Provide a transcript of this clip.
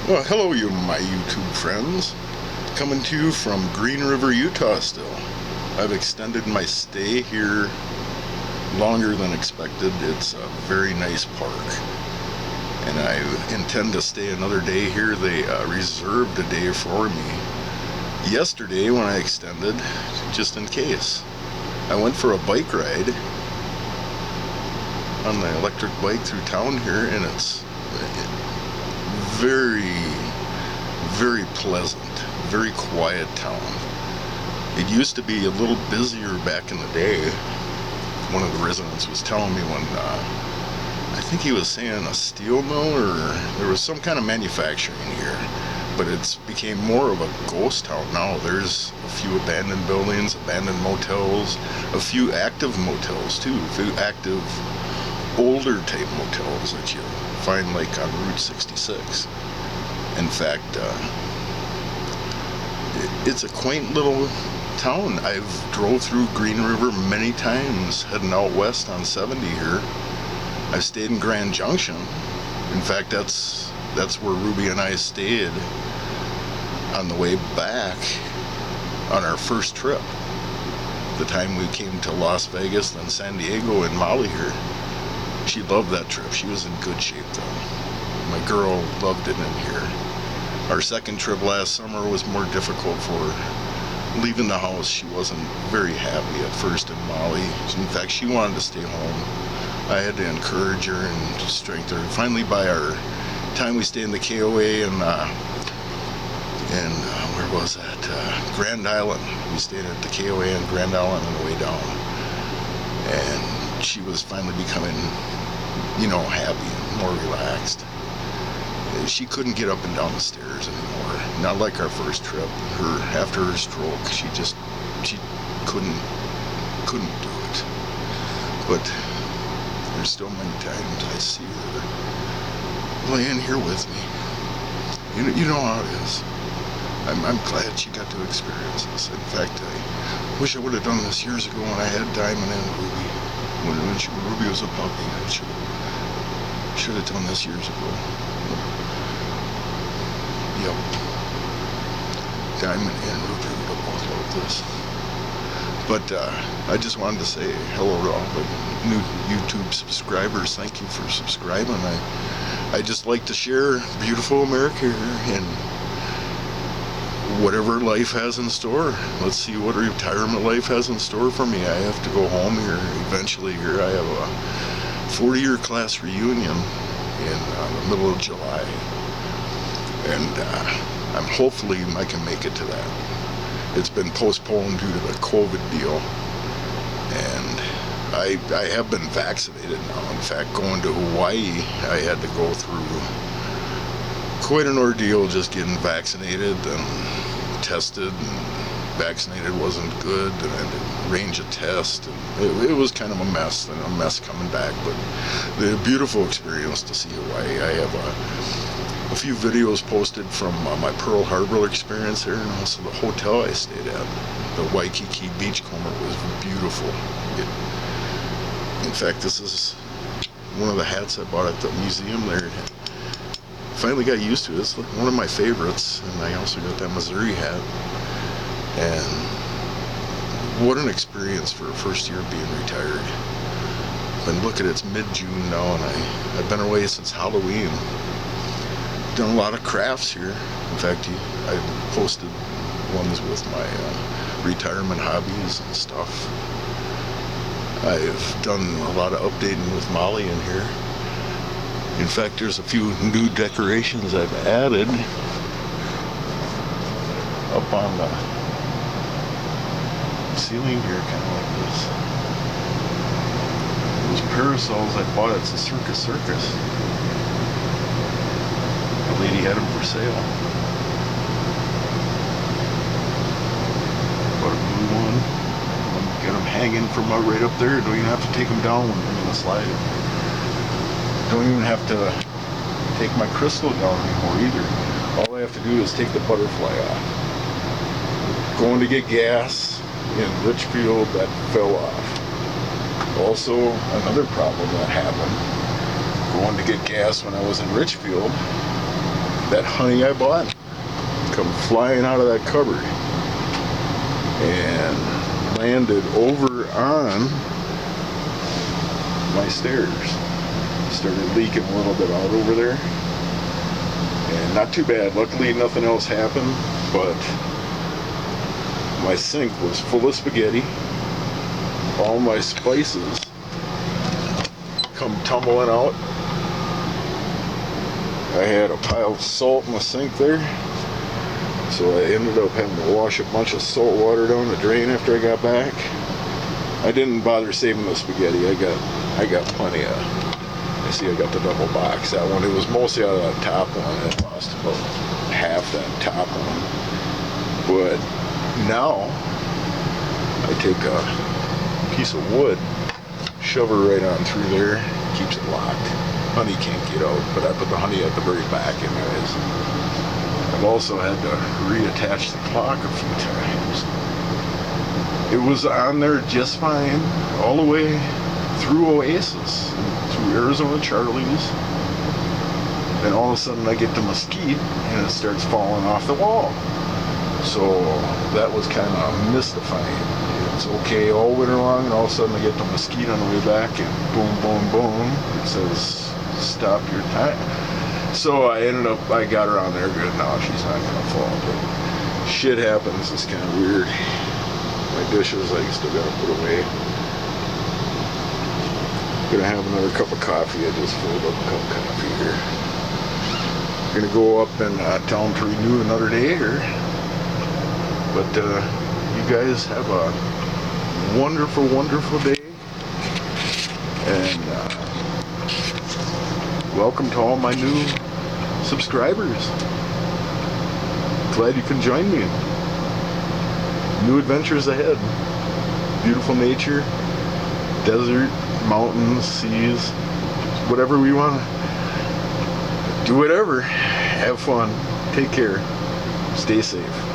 Well, hello, you my YouTube friends. Coming to you from Green River, Utah still. I've extended my stay here longer than expected. It's a very nice park. And I intend to stay another day here. They reserved a day for me yesterday when I extended, just in case. I went for a bike ride on the electric bike through town here, and it's very pleasant, very quiet town. It used to be a little busier back in the day. One of the residents was telling me when, I think he was saying a steel mill, or there was some kind of manufacturing here, but it's became more of a ghost town now. There's a few abandoned buildings, abandoned motels, a few active motels too, a few active older type motels that you find like on Route 66. In fact, it's a quaint little town. I've drove through Green River many times heading out west on 70 here. I've stayed in Grand Junction. In fact, that's where Ruby and I stayed on the way back on our first trip. The time we came to Las Vegas, then San Diego, and Molly here. She loved that trip. She was in good shape though. My girl loved it in here. Our second trip last summer was more difficult for her. Leaving the house, she wasn't very happy at first in Molly. In fact, she wanted to stay home. I had to encourage her and strengthen her. Finally, by our time we stayed in the KOA and where was that? Grand Island. We stayed at the KOA in Grand Island on the way down. And she was finally becoming, happy, more relaxed. She couldn't get up and down the stairs anymore. Not like our first trip. After her stroke, she couldn't do it. But there's still many times I see her laying here with me. You know how it is. I'm glad she got to experience this. In fact, I wish I would have done this years ago when I had Diamond and Ruby. When Ruby was a puppy, I should have done this years ago. Yep. Diamond and Ruby would have both loved this. But I just wanted to say hello to all the new YouTube subscribers. Thank you for subscribing. I just like to share beautiful America here and whatever life has in store. Let's see what retirement life has in store for me. I have to go home here eventually here. I have a 40-year class reunion in the middle of July. And I'm hopefully I can make it to that. It's been postponed due to the COVID deal. And I have been vaccinated now. In fact, going to Hawaii, I had to go through quite an ordeal just getting vaccinated and tested, and vaccinated wasn't good, and I had to arrange a test, and it was kind of a mess, and a mess coming back, but the beautiful experience to see Hawaii. I have a few videos posted from my Pearl Harbor experience there, and also the hotel I stayed at. The Waikiki Beachcomber was beautiful. In fact, this is one of the hats I bought at the museum there. Finally got used to it. It's one of my favorites, and I also got that Missouri hat. And what an experience for a first year being retired. But look at it, it's mid-June now, and I've been away since Halloween. Done a lot of crafts here. In fact, I posted ones with my retirement hobbies and stuff. I've done a lot of updating with Molly in here. In fact, there's a few new decorations I've added up on the ceiling here, kind of like this. Those parasols I bought at the Circus. The lady had them for sale. Bought a blue one. Got them hanging from right up there. Don't even have to take them down when they're in the slide. Don't even have to take my crystal down anymore either. All I have to do is take the butterfly off. Going to get gas in Richfield, that fell off. Also, another problem that happened, going to get gas when I was in Richfield, that honey I bought come flying out of that cupboard and landed over on my stairs. Started leaking a little bit out over there, and not too bad. Luckily nothing else happened, but my sink was full of spaghetti. All my spices come tumbling out. I had a pile of salt in the sink there, so I ended up having to wash a bunch of salt water down the drain after I got back. I didn't bother saving the spaghetti. I got plenty of. I see I got the double box. That one, it was mostly out of that top one. I lost about half that top one. But now I take a piece of wood, shove her right on through there, keeps it locked. Honey can't get out, but I put the honey at the very back anyways. I've also had to reattach the clock a few times. It was on there just fine all the way through Oasis, through Arizona Charlie's. Then all of a sudden I get the mesquite and it starts falling off the wall. So that was kind of mystifying. It's okay all winter long, and all of a sudden I get the mesquite on the way back and boom, boom, boom. It says stop your time. So I got her on there good. Now she's not gonna fall, but shit happens. It's kind of weird. My dishes I still gotta put away. Gonna have another cup of coffee. I just filled up a cup of coffee here. Gonna go up and tell them to renew another day here. But you guys have a wonderful, wonderful day. And welcome to all my new subscribers. Glad you can join me. New adventures ahead. Beautiful nature, desert, mountains, seas, whatever we want. Do whatever. Have fun. Take care. Stay safe.